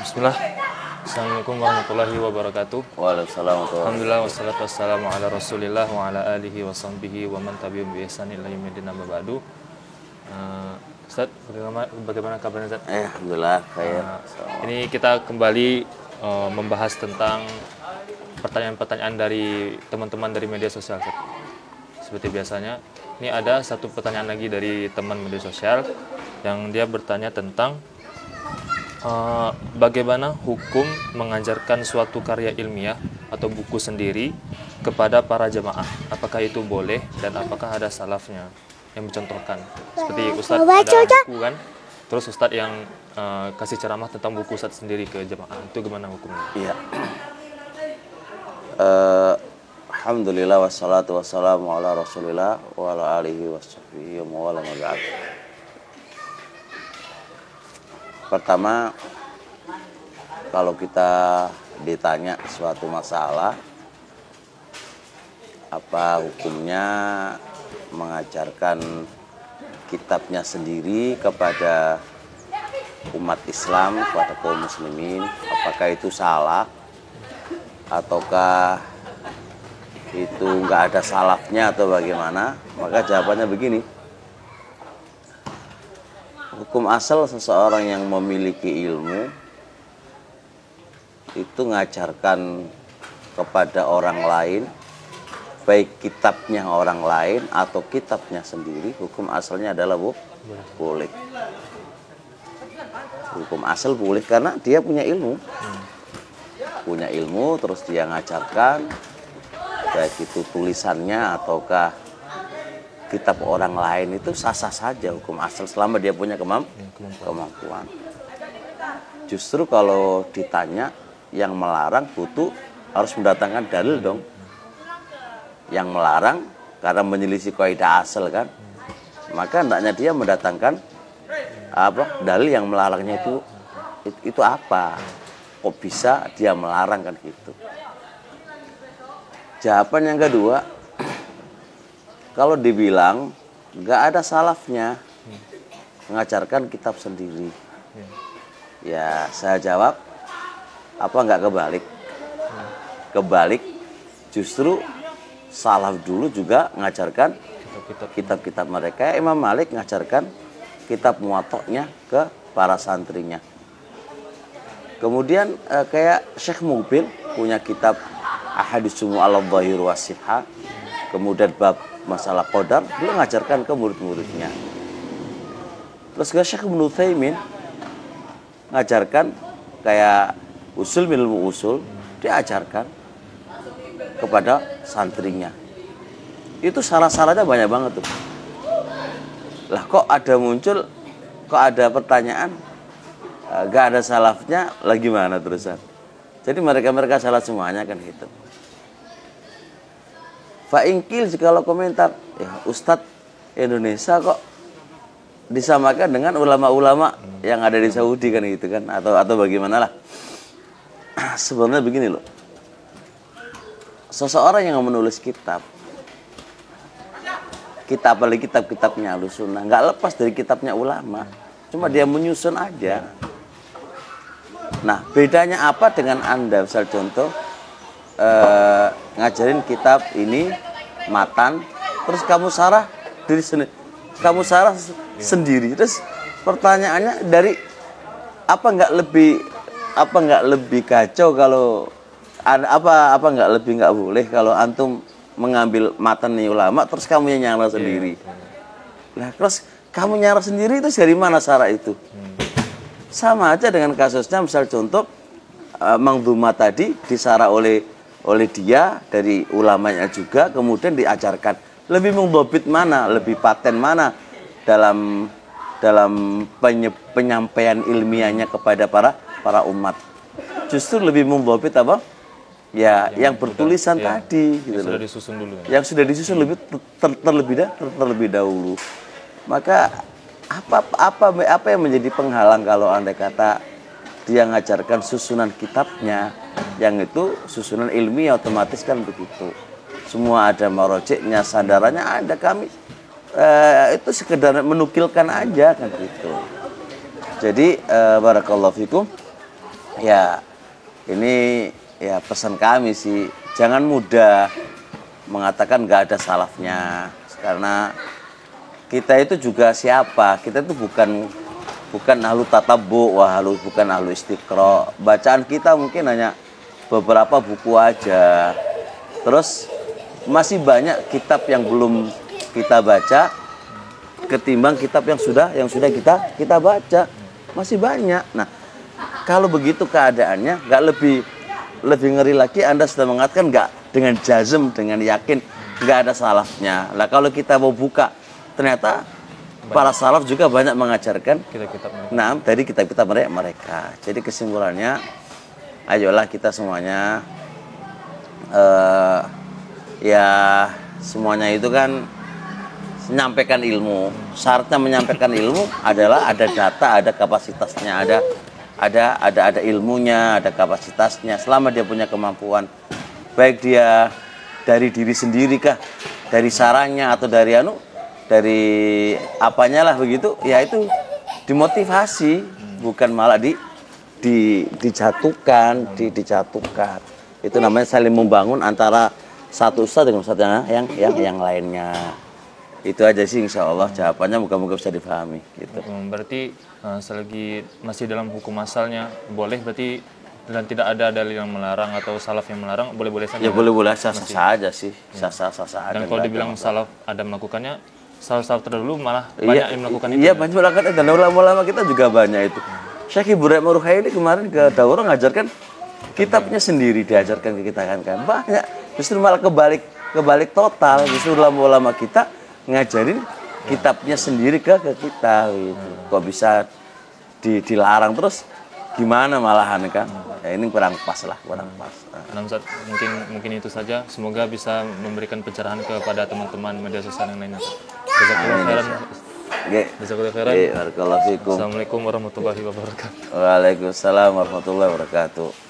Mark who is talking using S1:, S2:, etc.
S1: Bismillah. Assalamualaikum warahmatullahi wabarakatuh.
S2: Waalaikumsalam.
S1: Alhamdulillah wassalatu wassalamu ala Rasulillah wa ala alihi wa sahbihi wa man tabi'um bi ihsan ila yaumil amma ba'du. Ustaz, bagaimana kabarnya Ustaz?
S2: Alhamdulillah khair.
S1: Ini kita kembali membahas tentang pertanyaan-pertanyaan dari teman-teman dari media sosial Ustaz. Seperti biasanya, ini ada satu pertanyaan lagi dari teman media sosial yang dia bertanya tentang bagaimana hukum mengajarkan suatu karya ilmiah atau buku sendiri kepada para jemaah? Apakah itu boleh dan apakah ada salafnya yang mencontohkan? Seperti Ustadz ada buku kan, terus Ustadz yang kasih ceramah tentang buku Ustadz sendiri ke jemaah, itu gimana hukumnya?
S2: Iya. Alhamdulillah wassalatu wassalamu ala Rasulillah wa ala alihi washabihi wa ala mab'ad. Pertama, kalau kita ditanya suatu masalah, apa hukumnya mengajarkan kitabnya sendiri kepada umat Islam, kepada kaum muslimin, apakah itu salah ataukah itu nggak ada salafnya atau bagaimana? Maka jawabannya begini. Hukum asal seseorang yang memiliki ilmu itu ngajarkan kepada orang lain, baik kitabnya orang lain atau kitabnya sendiri, hukum asalnya adalah boleh. Hukum asal boleh karena dia punya ilmu. Punya ilmu terus dia ngajarkan, baik itu tulisannya ataukah kitab orang lain, itu sah-sah saja hukum asal selama dia punya kemampuan. Justru kalau ditanya yang melarang butuh harus mendatangkan dalil dong. Yang melarang karena menyelisih kaidah asal kan, maka hendaknya dia mendatangkan dalil yang melarangnya itu apa? Kok bisa dia melarang kan gitu. Jawaban yang kedua, kalau dibilang nggak ada salafnya mengajarkan kitab sendiri, ya saya jawab, apa nggak kebalik? Kebalik, justru salaf dulu juga mengajarkan kitab-kitab mereka. Imam Malik mengajarkan kitab Muwatta'nya ke para santrinya. Kemudian kayak Syekh Mubil punya kitab Ahaditsu Mu'allal-Dhahir was-Sihah. Kemudian bab masalah qadar, beliau mengajarkan ke murid-muridnya. Terus ke Syekh Ibnu Utsaimin mengajarkan kayak usul ilmu usul, dia ajarkan kepada santrinya. Itu salah-salahnya banyak banget tuh. Lah kok ada pertanyaan, gak ada salafnya, lagi mana terusan? Jadi mereka salah semuanya kan gitu. Fa'ingkil jikalau komentar, ya Ustadz Indonesia kok disamakan dengan ulama-ulama yang ada di Saudi kan gitu kan, atau bagaimana lah. Sebenarnya begini loh, seseorang yang menulis apalagi kitabnya Ahlussunnah, nggak lepas dari kitabnya ulama, cuma dia menyusun aja. Nah, bedanya apa dengan Anda? Misal contoh, ngajarin kitab ini matan, terus kamu sarah sendiri. Terus pertanyaannya dari apa nggak lebih kacau kalau apa nggak lebih nggak boleh kalau antum mengambil matan ulama terus kamu yang nyarah sendiri. Nah, terus kamu nyarah sendiri itu dari mana sarah itu? Sama aja dengan kasusnya, misal contoh Mangdumah tadi disarah oleh dia dari ulamanya juga, kemudian diajarkan. Lebih mendobit mana, lebih paten mana dalam penyampaian ilmiahnya kepada para umat. Justru lebih mendobit apa? Ya, yang bertulisan tadi gitu.
S1: Sudah disusun dulu.
S2: Yang sudah disusun lebih terlebih dahulu. Maka apa yang menjadi penghalang kalau andai kata dia mengajarkan susunan kitabnya, yang itu susunan ilmiah otomatis kan begitu. Semua ada marojeknya, sandarannya ada, kami itu sekedar menukilkan aja kan gitu. Jadi barakallahu fikum, Ya, ini ya pesan kami sih, jangan mudah mengatakan nggak ada salafnya, karena kita itu juga siapa? Kita itu bukan ahlu tatabbu, bukan ahlu istiqra. Bacaan kita mungkin hanya beberapa buku aja. Terus masih banyak kitab yang belum kita baca ketimbang kitab yang sudah kita baca. Masih banyak. Nah, kalau begitu keadaannya, nggak lebih ngeri lagi Anda sudah mengatakan nggak dengan jazm, dengan yakin nggak ada salafnya. Nah, kalau kita mau buka, ternyata para salaf juga banyak mengajarkan
S1: Kitab-kitab mereka.
S2: nah dari kitab-kitab mereka. Jadi kesimpulannya, ayolah kita semuanya ya semuanya itu kan menyampaikan ilmu. Syaratnya menyampaikan ilmu adalah ada data, ada kapasitasnya, ada ilmunya, ada kapasitasnya. Selama dia punya kemampuan, baik dia dari diri sendiri kah, dari sarangnya atau dari apanya lah begitu, ya itu dimotivasi, bukan malah dijatuhkan. Itu namanya saling membangun antara satu ustadz dengan ustadz yang lainnya. Itu aja sih, insya Allah jawabannya moga-moga bisa dipahami gitu.
S1: Berarti selagi masih dalam hukum asalnya boleh, berarti dan tidak ada dalil yang melarang atau salaf yang melarang, boleh-boleh saja.
S2: Ya boleh-boleh sah-sah aja sih, sah-sah aja.
S1: Dan kalau dibilang salaf ada melakukannya, salaf terdahulu malah banyak yang melakukan itu.
S2: Iya, banyak melakukan, dan ulama-ulama kita juga banyak itu. Syekh Ibrahim Ruhaili kemarin ke Daurah ngajarkan kitabnya sendiri, diajarkan ke kita kan banyak. Justru malah kebalik total. Justru ulama-ulama kita ngajarin kitabnya sendiri ke kita gitu. Kok bisa dilarang terus, gimana malahan kan? Ya, ini kurang pas.
S1: Nah, Ustaz, mungkin itu saja. Semoga bisa memberikan pencerahan kepada teman-teman media sosial yang lainnya. Jazakallahu khairan. Jazakallahu khairan.
S2: Barakallahu fikum.
S1: Assalamualaikum warahmatullahi wabarakatuh.
S2: Waalaikumsalam warahmatullahi wabarakatuh.